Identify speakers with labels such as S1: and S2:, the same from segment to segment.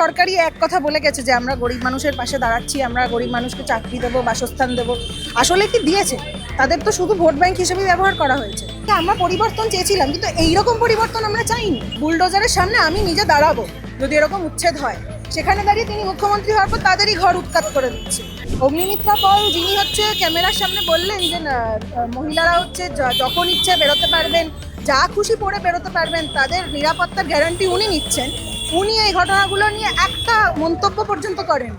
S1: সরকারই এক কথা বলে গেছে যে আমরা গরিব মানুষের পাশে দাঁড়াচ্ছি, আমরা গরিব মানুষকে চাকরি দেবো, বাসস্থান দেবো। আসলে কি দিয়েছে? তাদের তো শুধু ভোট ব্যাংক হিসেবে ব্যবহার করা হয়েছে। আমরা পরিবর্তন চেয়েছিলাম, কিন্তু এইরকম পরিবর্তন আমরা চাইনি। বুলডোজারের সামনে আমি নিজে দাঁড়াবো যদি এরকম উচ্ছেদ হয়, সেখানে দাঁড়িয়ে তিনি মুখ্যমন্ত্রী হওয়ার পর তাদেরই ঘর উৎখাত করে দিচ্ছে। অগ্নিমিত্রা পল যিনি হচ্ছে ক্যামেরার সামনে বললেন যে মহিলারা হচ্ছে যখন ইচ্ছে বেরোতে পারবেন, যা খুশি পরে বেরোতে পারবেন, তাদের নিরাপত্তার গ্যারান্টি উনি নিচ্ছেন, উনি এই ঘটনাগুলো নিয়ে একটা মন্তব্য পর্যন্ত করেন।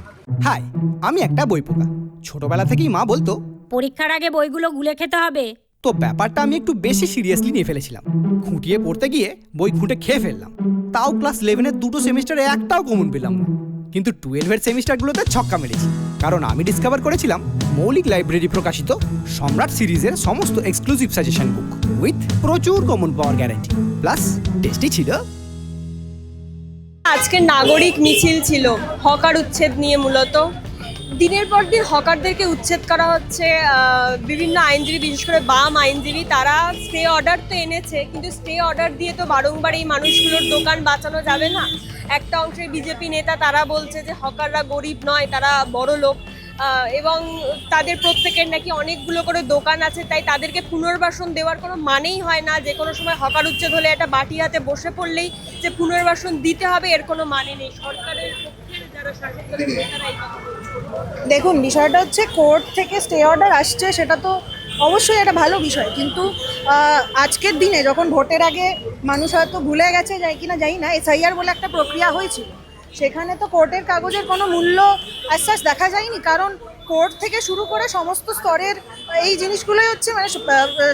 S2: হাই, আমি একটা বই পোকা। ছোটবেলা থেকেই মা বলতো
S3: পরীক্ষার আগে বইগুলো গুলে খেতে হবে।
S2: তো ব্যাপারটা আমি একটু বেশি সিরিয়াসলি নিয়ে ফেলেছিলাম। খুঁটিয়ে পড়তে গিয়ে বই খুঁটে খেয়ে ফেললাম। তাও ক্লাস 11-এর দুটো সেমিস্টারে একটাও কমন পেলাম না, কিন্তু 12-এর সেমিস্টারগুলোতে ছক্কা মেরেছি। কারণ আমি ডিসকভার করেছিলাম মৌলিক লাইব্রেরি প্রকাশিত সম্রাট সিরিজের সমস্ত এক্সক্লুসিভ সাজেশন বুক উইথ প্রচুর কমন পাওয়ার গ্যারান্টি, প্লাস টেস্টি ছিল।
S4: আজকে নাগরিক মিছিল ছিল হকার উচ্ছেদ নিয়ে। মূলত দিনের পর দিন হকারদেরকে উচ্ছেদ করা হচ্ছে। বিভিন্ন আইনজীবী, বিশেষ করে বাম আইনজীবী, তারা স্টে অর্ডার তো এনেছে, কিন্তু স্টে অর্ডার দিয়ে তো বারংবার এই মানুষগুলোর দোকান বাঁচানো যাবে না। একটা অংশের বিজেপি নেতা তারা বলছে যে হকাররা গরিব নয়, তারা বড় লোক, এবং তাদের প্রত্যেকের নাকি অনেকগুলো করে দোকান আছে, তাই তাদেরকে পুনর্বাসন দেওয়ার কোনো মানেই হয় না। যে কোনো সময় হকার উচ্ছেদ হলে একটা বাটি হাতে বসে পড়লেই যে পুনর্বাসন দিতে হবে, এর কোনো মানে নেই। সরকারের পক্ষের যারা শাসক দলের নেতারা এই কথা বলছে।
S1: দেখুন, বিষয়টা হচ্ছে কোর্ট থেকে স্টে অর্ডার আসছে, সেটা তো অবশ্যই একটা ভালো বিষয়, কিন্তু আজকের দিনে যখন ভোটের আগে মানুষ হয়তো ভুলে গেছে, যাই কিনা জানি না, এসআইআর বলে একটা প্রক্রিয়া হয়েছিল, সেখানে তো কোর্টের কাগজের কোনো মূল্য আশ্বাস দেখা যায়নি। কারণ কোর্ট থেকে শুরু করে সমস্ত স্তরের এই জিনিসগুলোই হচ্ছে মানে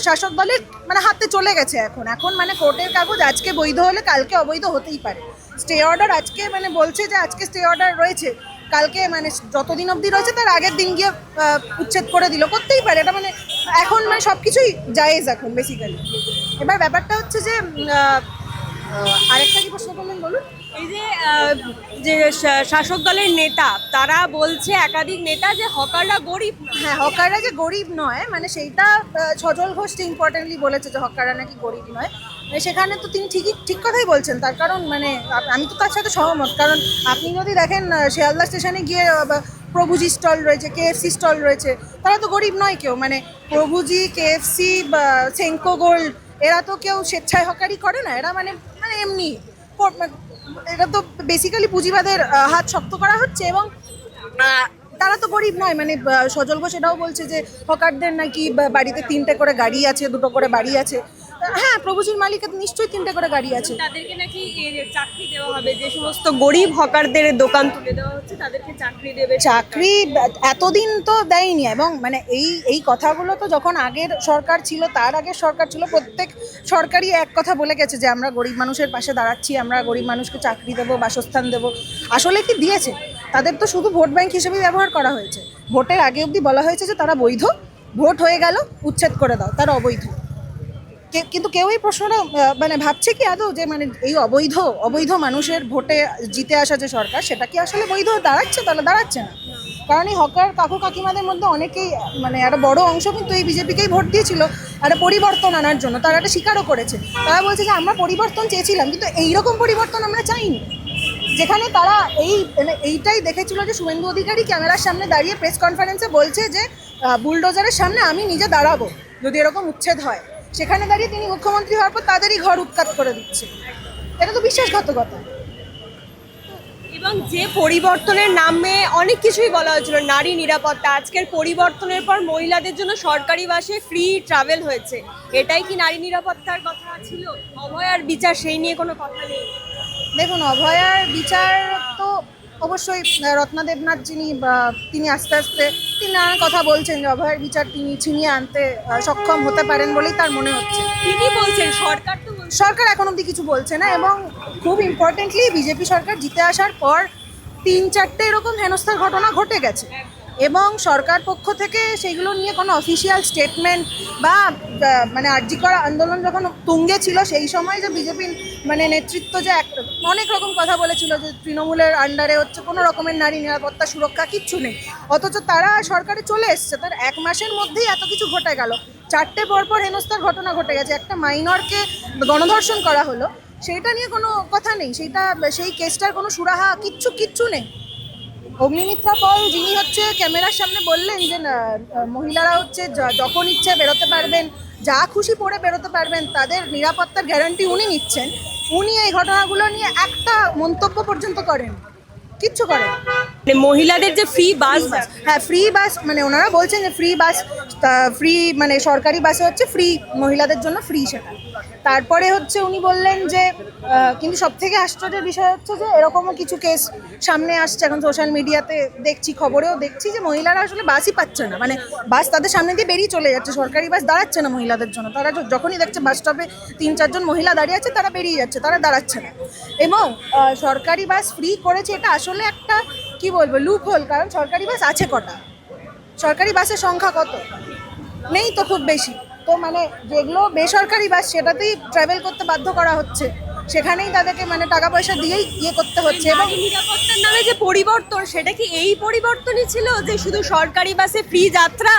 S1: শাসক দলের মানে হাতে চলে গেছে। এখন মানে কোর্টের কাগজ আজকে বৈধ হলে কালকে অবৈধ হতেই পারে। স্টে অর্ডার আজকে মানে বলছে যে আজকে স্টে অর্ডার রয়েছে, কালকে মানে যতদিন অবধি রয়েছে তার আগের দিন গিয়ে উচ্ছেদ করে দিল, করতেই পারে। এটা মানে এখন মানে সব কিছুই জায়েজ এখন বেসিক্যালি। এবার ব্যাপারটা হচ্ছে যে আরেকটা কি প্রশ্ন করলেন বলুন।
S4: এই যে শাসক দলের নেতা তারা বলছে, একাধিক নেতা, যে হকাররা গরিব।
S1: হ্যাঁ, হকাররা যে গরিব নয় মানে সেইটা সজল ঘোষ ইম্পর্টেন্টলি বলেছে যে হকাররা নাকি গরিব নয়। মানে সেখানে তো তিনি ঠিক কথাই বলছেন। তার কারণ মানে আমি তো তার সাথে সহমত। কারণ আপনি যদি দেখেন শিয়ালদা স্টেশনে গিয়ে প্রভুজি স্টল রয়েছে, কেএফসি স্টল রয়েছে, তারা তো গরিব নয় কেউ। মানে প্রভুজি, কেএফসি বা সেঙ্কো গোল্ড, এরা তো কেউ স্বেচ্ছায় হকারি করে না। এরা মানে মানে এমনি এটা তো বেসিক্যালি পুঁজিবাদের হাত শক্ত করা হচ্ছে, এবং তারা তো গরিব নয়। মানে সজল ঘোষ এটাও বলছে যে হকারদের নাকি বাড়িতে 3টে করে গাড়ি আছে, 2টো করে বাড়ি আছে। হ্যাঁ, প্রভুজির মালিকের নিশ্চয়ই 3টে করে গাড়ি আছে।
S4: তাদেরকে নাকি চাকরি দেওয়া হবে, যে সমস্ত গরিব হকারদের দোকান তুলে দেওয়া হচ্ছে তাদেরকে চাকরি দেবে।
S1: চাকরি এতদিন তো দেয়নি। এবং মানে এই কথাগুলো তো যখন আগের সরকার ছিল, তার আগের সরকার ছিল, প্রত্যেক সরকারই এক কথা বলে গেছে যে আমরা গরিব মানুষের পাশে দাঁড়াচ্ছি, আমরা গরিব মানুষকে চাকরি দেবো, বাসস্থান দেবো। আসলে কি দিয়েছে? তাদের তো শুধু ভোট ব্যাংক হিসেবে ব্যবহার করা হয়েছে। ভোটের আগে অবধি বলা হয়েছে যে তারা বৈধ, ভোট হয়ে গেল উচ্ছেদ করে দাও, তারা অবৈধ। কিন্তু কেউ এই প্রশ্নটা মানে ভাবছে কি আদৌ যে মানে এই অবৈধ মানুষের ভোটে জিতে আসা যে সরকার, সেটা কি আসলে বৈধ দাঁড়াচ্ছে? তাহলে দাঁড়াচ্ছে না। কারণ এই হকার কাকু কাকিমাদের মধ্যে অনেকেই মানে একটা বড় অংশ কিন্তু এই বিজেপিকেই ভোট দিয়েছিল একটা পরিবর্তন আনার জন্য। তারা একটা স্বীকারও করেছে। তারা বলছে যে আমরা পরিবর্তন চেয়েছিলাম, কিন্তু এইরকম পরিবর্তন আমরা চাইনি। যেখানে তারা এইটাই দেখেছিল যে শুভেন্দু অধিকারী ক্যামেরার সামনে দাঁড়িয়ে প্রেস কনফারেন্সে বলছে যে বুলডোজারের সামনে আমি নিজে দাঁড়াবো যদি এরকম উচ্ছেদ হয়, সেখানে দাঁড়িয়ে তিনি মুখ্যমন্ত্রী হওয়ার পর তাদেরই ঘর উৎখাত করে দিচ্ছে। এটা তো বিশ্বাসঘাতকতা।
S4: এবং যে পরিবর্তনের নামে অনেক কিছুই বলা হয়েছিল, নারী নিরাপত্তা, আজকের পরিবর্তনের পর মহিলাদের জন্য সরকারি বাসে ফ্রি ট্রাভেল হয়েছে। এটাই কি নারী নিরাপত্তার কথা ছিল? অভয়ার বিচার, সেই নিয়ে কোনো কথা নেই।
S1: দেখুন, অভয়ার বিচার তো অবশ্যই রত্না দেবনাথ তিনি আস্তে আস্তে তিনি নানান কথা বলছেন যে অভয়ার বিচার তিনি ছিনিয়ে আনতে সক্ষম হতে পারেন বলেই তার মনে হচ্ছে।
S4: তিনি বলছেন,
S1: সরকার এখন অবধি কিছু বলছে না। এবং খুব ইম্পর্টেন্টলি বিজেপি সরকার জিতে আসার পর 3-4টে এরকম হেনস্থার ঘটনা ঘটে গেছে, এবং সরকার পক্ষ থেকে সেগুলো নিয়ে কোনো অফিসিয়াল স্টেটমেন্ট বা মানে আরজিকর আন্দোলন যখন তুঙ্গে ছিল সেই সময় যে বিজেপি মানে নেতৃত্ব যে অনেক রকম কথা বলেছিল যে তৃণমূলের আন্ডারে হচ্ছে কোনো রকমের নারী নিরাপত্তা সুরক্ষা কিচ্ছু নেই, অথচ তারা সরকারে চলে এসছে। তার 1 মাসের মধ্যেই এত কিছু ঘটে গেল। 4টে পরপর হেনস্থার ঘটনা ঘটে গেছে। একটা মাইনরকে গণধর্ষণ করা হলো, সেইটা নিয়ে কোনো কথা নেই, সেই কেসটার কোনো সুরাহা কিচ্ছু নেই। অগ্নিমিত্রা পল যিনি হচ্ছে ক্যামেরার সামনে বললেন যে মহিলারা হচ্ছে যখন ইচ্ছে বেরোতে পারবেন, যা খুশি পরে বেরোতে পারবেন, তাদের নিরাপত্তার গ্যারান্টি উনি নিচ্ছেন, উনি এই ঘটনাগুলো নিয়ে একটা মন্তব্য পর্যন্ত করেন, কিচ্ছু করেন।
S4: মানে মহিলাদের যে ফ্রি বাস,
S1: হ্যাঁ ফ্রি বাস, মানে ওনারা বলছেন যে ফ্রি বাস, ফ্রি মানে সরকারি বাসে হচ্ছে ফ্রি, মহিলাদের জন্য ফ্রি সেটা। তারপরে হচ্ছে উনি বললেন যে কিন্তু সব থেকে আশ্চর্যের বিষয় হচ্ছে যে এরকমও কিছু কেস সামনে আসছে এখন সোশ্যাল মিডিয়াতে, দেখছি খবরেও দেখছি যে মহিলারা আসলে বাসই পাচ্ছে না, মানে বাস তাদের সামনে দিয়ে বেরিয়ে চলে যাচ্ছে, সরকারি বাস দাঁড়াচ্ছে না মহিলাদের জন্য। তারা যখনই দেখছে বাস স্টপে 3-4 জন মহিলা দাঁড়িয়ে আছে, তারা বেরিয়ে যাচ্ছে, তারা দাঁড়াচ্ছে না। এবং সরকারি বাস ফ্রি করেছে, এটা আসলে একটা কি বলবো লুপ হোল, কারণ সরকারি বাস আছে কটা, সরকারি বাসের সংখ্যা কত, নেই তো খুব বেশি। তো মানে যেগুলো বেসরকারি বাস সেটাতেই ট্রাভেল করতে বাধ্য করা হচ্ছে, সেখানেই তাদেরকে মানে টাকা পয়সা দিয়েই করতে হচ্ছে। এবং
S4: নারী নিরাপত্তার নামে যে পরিবর্তন, সেটা কি এই পরিবর্তনই ছিল যে শুধু সরকারি বাসে ফ্রি যাত্রা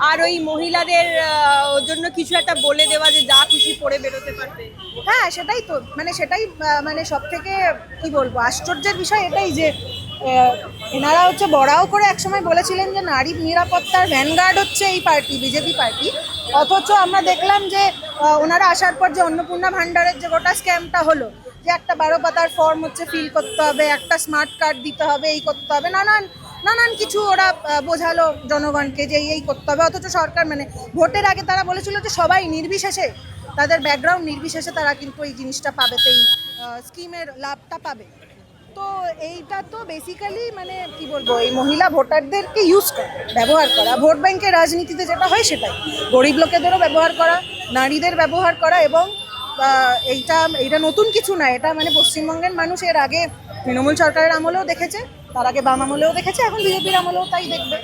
S4: আর ওই মহিলাদের ওর জন্য কিছু একটা বলে দেওয়া যে যা খুশি পরে বেরোতে পারবে?
S1: হ্যাঁ সেটাই তো, মানে সেটাই মানে সব থেকে কি বলবো আশ্চর্যের বিষয় এটাই যে এনারা হচ্ছে বড়াও করে একসময় বলেছিলেন যে নারী নিরাপত্তার ভ্যানগার্ড হচ্ছে এই পার্টি, বিজেপি পার্টি। অথচ আমরা দেখলাম যে ওনারা আসার পর যে অন্নপূর্ণা ভান্ডারের যে গোটা স্ক্যামটা হলো, যে একটা 12 পাতার ফর্ম হচ্ছে ফিল করতে হবে, একটা স্মার্ট কার্ড দিতে হবে, এই করতে হবে, নানান কিছু ওরা বোঝালো জনগণকে যে এই করতে হবে। অথচ সরকার মানে ভোটের আগে তারা বলেছিল যে সবাই নির্বিশেষে, তাদের ব্যাকগ্রাউন্ড নির্বিশেষে তারা কিন্তু এই জিনিসটা পাবে, তো এই স্কিমের লাভটা পাবে। তো এইটা তো বেসিক্যালি মানে কি বলবো এই মহিলা ভোটারদেরকে ব্যবহার করা, ভোট ব্যাংকের রাজনীতিতে যেটা হয় সেটাই, গরিব লোকেদেরও ব্যবহার করা, নারীদের ব্যবহার করা। এবং এইটা নতুন কিছু না, এটা মানে পশ্চিমবঙ্গের মানুষ এর আগে তৃণমূল সরকারের আমলেও দেখেছে, তার আগে বাম আমলেও দেখেছে, এখন বিজেপির আমলেও তাই দেখবে।